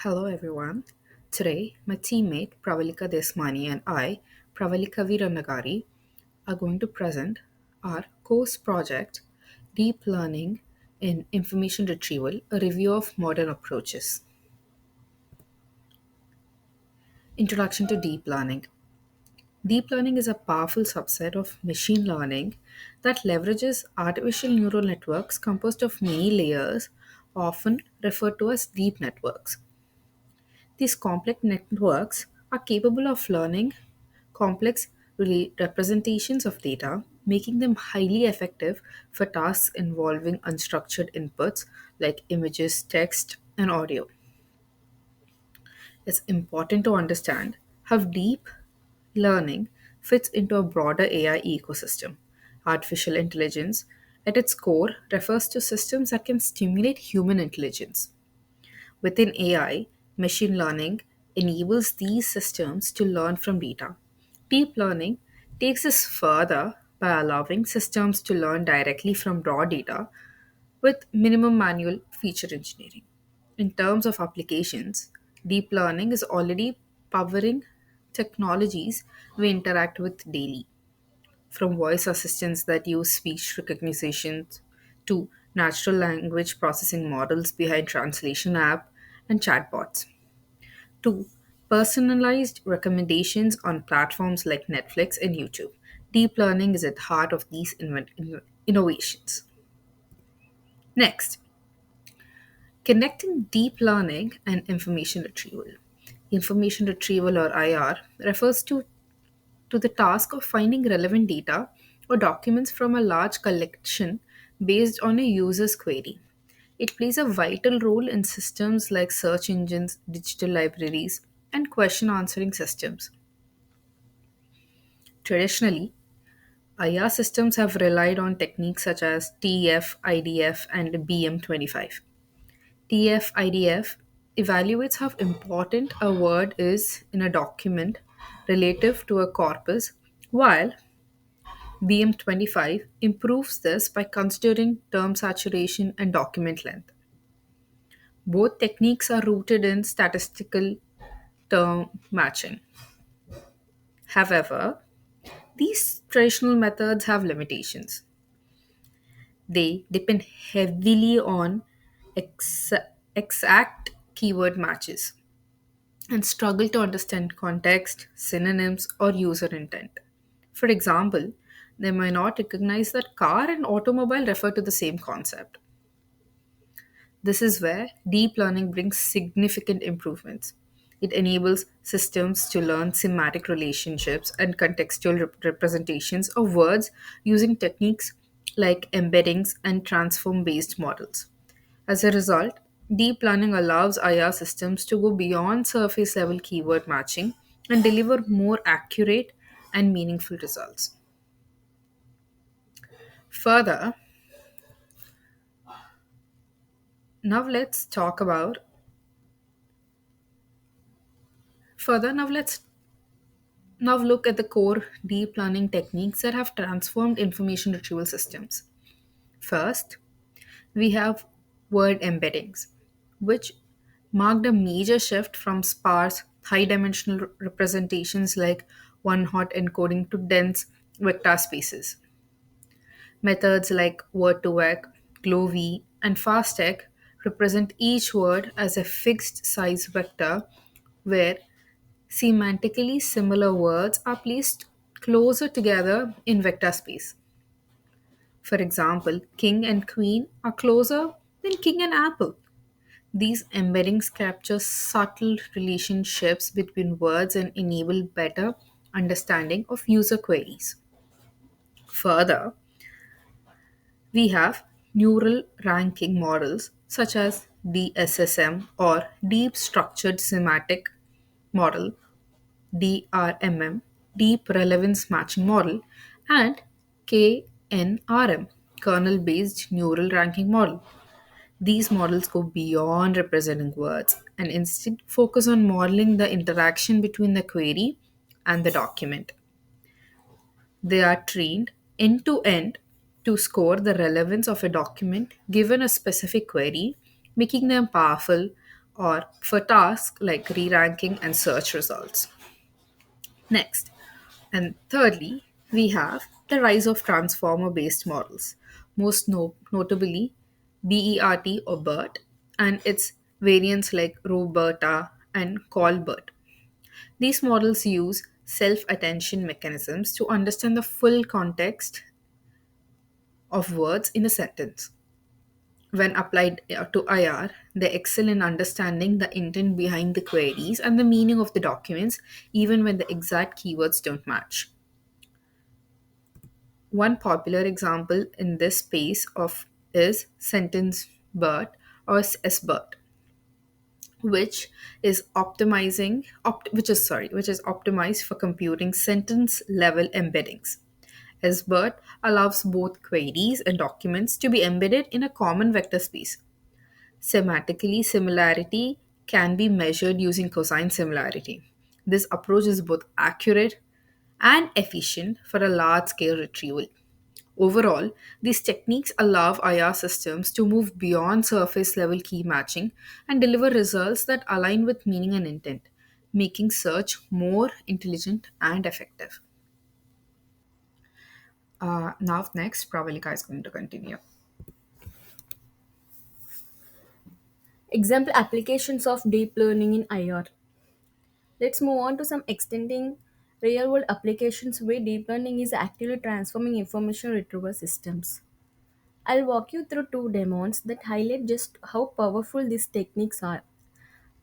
Hello everyone. Today, my teammate Pravalika Desmani and I, Pravalika Viranagari, are going to present our course project Deep Learning in Information Retrieval, a review of modern approaches. Introduction to Deep Learning. Deep learning is a powerful subset of machine learning that leverages artificial neural networks composed of many layers, often referred to as deep networks. These complex networks are capable of learning complex representations of data, making them highly effective for tasks involving unstructured inputs like images, text, and audio. It's important to understand how deep learning fits into a broader AI ecosystem. Artificial intelligence, at its core, refers to systems that can stimulate human intelligence. Within AI, machine learning enables these systems to learn from data. Deep learning takes this further by allowing systems to learn directly from raw data with minimum manual feature engineering. In terms of applications, deep learning is already powering technologies we interact with daily, from voice assistants that use speech recognition to natural language processing models behind translation app and chatbots to personalized recommendations on platforms like Netflix and YouTube. Deep learning is at the heart of these innovations. Next, connecting deep learning and information retrieval. Information retrieval or IR refers to the task of finding relevant data or documents from a large collection based on a user's query. It plays a vital role in systems like search engines, digital libraries, and question answering systems. Traditionally, IR systems have relied on techniques such as TF, IDF, and BM25. TF IDF evaluates how important a word is in a document relative to a corpus, while BM25 improves this by considering term saturation and document length. Both techniques are rooted in statistical term matching. However, these traditional methods have limitations. They depend heavily on ex- exact keyword matches and struggle to understand context, synonyms, or user intent. For example, they may not recognize that car and automobile refer to the same concept. This is where deep learning brings significant improvements. It enables systems to learn semantic relationships and contextual representations of words using techniques like embeddings and transform based models. As a result, deep learning allows IR systems to go beyond surface level keyword matching and deliver more accurate and meaningful results. Further, now let's talk about further now let's now look at the core deep learning techniques that have transformed information retrieval systems. First, we have word embeddings, which marked a major shift from sparse, high dimensional representations like one hot encoding to dense vector spaces. Methods like word2vec, GloV, and FastTech represent each word as a fixed size vector where semantically similar words are placed closer together in vector space. For example, king and queen are closer than king and apple. These embeddings capture subtle relationships between words and enable better understanding of user queries. Further, we have neural ranking models such as DSSM or Deep Structured Semantic Model DRMM, Deep Relevance Matching Model, and KNRM, Kernel Based Neural Ranking Model. These models go beyond representing words and instead focus on modeling the interaction between the query and the document. They are trained end to end to score the relevance of a document given a specific query, making them powerful or for tasks like re-ranking and search results. Next, and thirdly, we have the rise of transformer based models, most notably BERT or BERT, and its variants like Roberta and Colbert. These models use self attention mechanisms to understand the full context of words in a sentence. When applied to IR, they excel in understanding the intent behind the queries and the meaning of the documents, even when the exact keywords don't match. One popular example in this space of is sentence BERT or SBERT, which is optimized for computing sentence level embeddings. SBERT allows both queries and documents to be embedded in a common vector space. Semantically, similarity can be measured using cosine similarity. This approach is both accurate and efficient for a large scale retrieval. Overall, these techniques allow IR systems to move beyond surface level key matching and deliver results that align with meaning and intent, making search more intelligent and effective. Now, next, Pravalika is going to continue. Example applications of deep learning in IR. Let's move on to some extending real world applications where deep learning is actively transforming information retrieval systems. I'll walk you through two demos that highlight just how powerful these techniques are.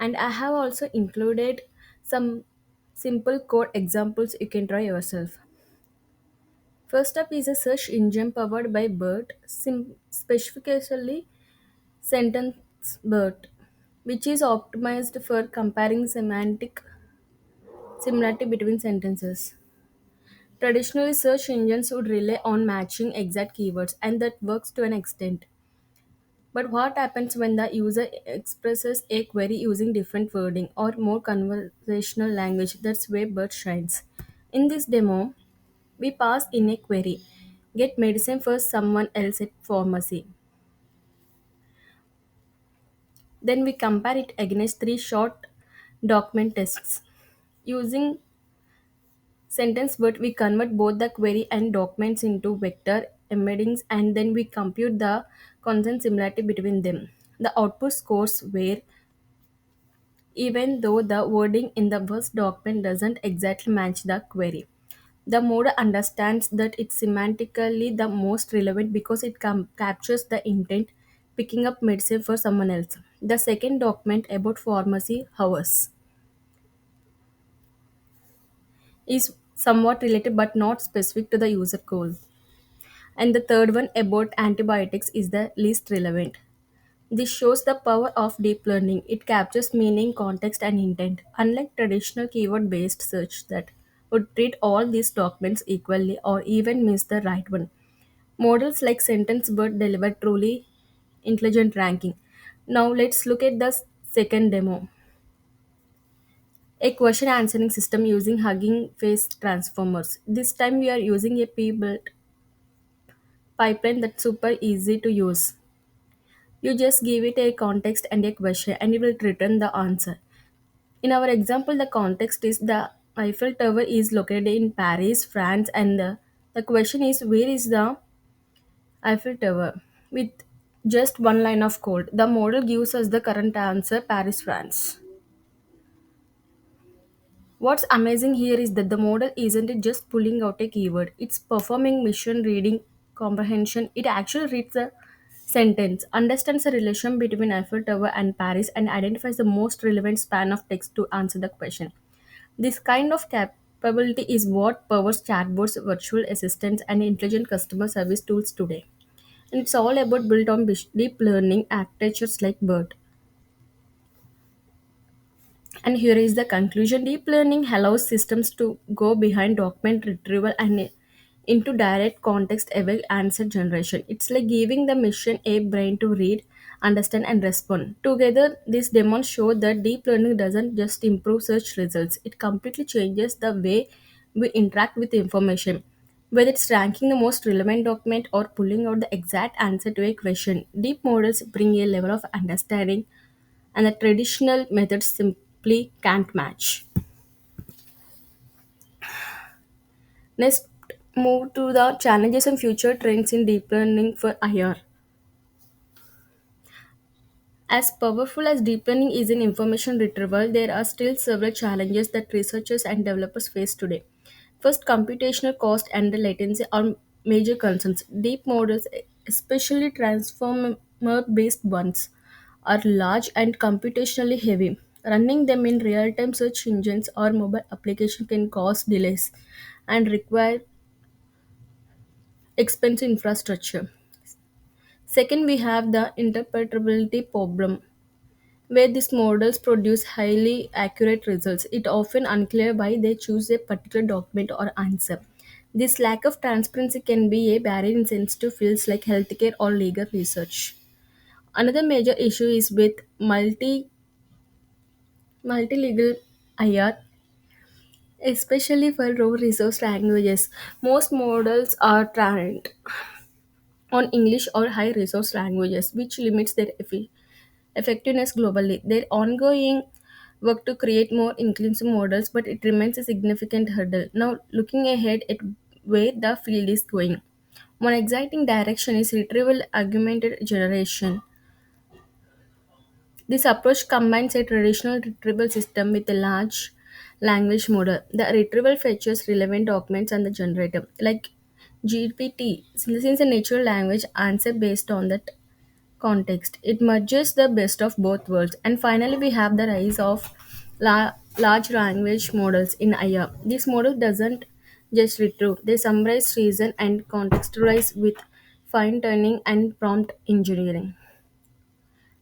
And I have also included some simple code examples you can try yourself. First up is a search engine powered by BERT, specifically sentence BERT, which is optimized for comparing semantic similarity between sentences. Traditionally, search engines would rely on matching exact keywords, and that works to an extent. But what happens when the user expresses a query using different wording or more conversational language? That's where BERT shines. In this demo, we pass in a query: get medicine for someone else at pharmacy. Then we compare it against three short document tests. Using sentence but we convert both the query and documents into vector embeddings and then we compute the constant similarity between them. The output scores where even though the wording in the first document doesn't exactly match the query. The model understands that it's semantically the most relevant because it captures the intent, picking up medicine for someone else. The second document about pharmacy hours is somewhat related but not specific to the user goal. And the third one about antibiotics is the least relevant. This shows the power of deep learning. It captures meaning, context, and intent, unlike traditional keyword based search that would treat all these documents equally or even miss the right one. Models like SentenceBird deliver truly intelligent ranking. Now let's look at the second demo. A question answering system using Hugging Face transformers. This time we are using a pre-built pipeline that's super easy to use. You just give it a context and a question and it will return the answer. In our example, the context is the Eiffel Tower is located in Paris, France, and the question is where is the Eiffel Tower? With just one line of code, the model gives us the current answer Paris, France. What's amazing here is that the model isn't it just pulling out a keyword, it's performing mission reading comprehension. It actually reads the sentence, understands the relation between Eiffel Tower and Paris, and identifies the most relevant span of text to answer the question. This kind of capability is what powers chatbots, virtual assistants, and intelligent customer service tools today. And it's all about built on deep learning architectures like BERT. And here is the conclusion. Deep learning allows systems to go behind document retrieval and into direct context aware answer generation. It's like giving the machine a brain to read, understand, and respond. Together, these demos show that deep learning doesn't just improve search results, it completely changes the way we interact with information. Whether it's ranking the most relevant document or pulling out the exact answer to a question, deep models bring a level of understanding and the traditional methods simply can't match. Next, move to the challenges and future trends in deep learning for IR. As powerful as deep learning is in information retrieval, there are still several challenges that researchers and developers face today. First, computational cost and the latency are major concerns. Deep models, especially transformer based ones, are large and computationally heavy. Running them in real time search engines or mobile application can cause delays and require expensive infrastructure. Second, we have the interpretability problem where these models produce highly accurate results. It often unclear why they choose a particular document or answer. This lack of transparency can be a barrier in sensitive fields like healthcare or legal research. Another major issue is with multilingual IR, especially for raw resource languages. Most models are trained on English or high resource languages, which limits their effectiveness globally. Their ongoing work to create more inclusive models, but it remains a significant hurdle. Now, looking ahead at where the field is going. One exciting direction is retrieval augmented generation. This approach combines a traditional retrieval system with a large language model. The retrieval fetches relevant documents and the generator, like GPT, since a natural language answer based on that context. It merges the best of both worlds. And finally, we have the rise of large language models in IA. This model doesn't just retrieve, they summarize, reason, and contextualize with fine tuning and prompt engineering.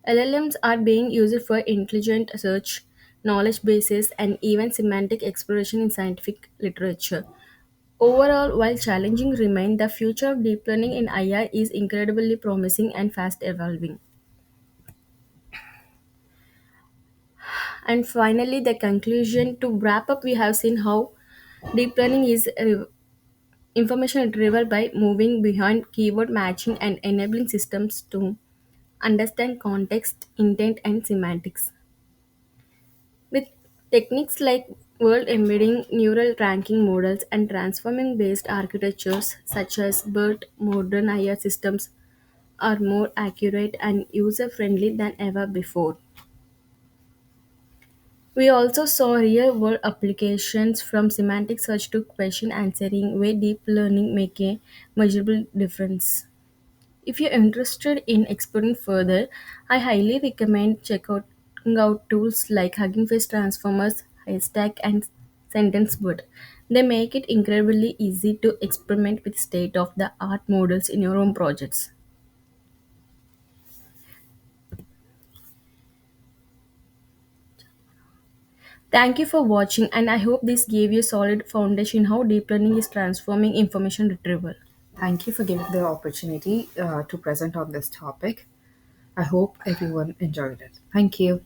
LLMs are being used for intelligent search, knowledge bases, and even semantic exploration in scientific literature. Overall, while challenging remain, the future of deep learning in AI is incredibly promising and fast evolving. And finally, the conclusion to wrap up, we have seen how deep learning is information retrieval by moving behind keyword matching and enabling systems to understand context, intent, and semantics. With techniques like world embedding, neural ranking models, and transforming based architectures such as BERT, modern AI systems are more accurate and user friendly than ever before. We also saw real world applications from semantic search to question answering where deep learning make a measurable difference. If you're interested in exploring further, I highly recommend checking out tools like Hugging Face Transformers, Haystack, and SentenceBot. They make it incredibly easy to experiment with state of the art models in your own projects. Thank you for watching, and I hope this gave you a solid foundation how deep learning is transforming information retrieval. Thank you for giving the opportunity to present on this topic. I hope everyone enjoyed it. Thank you.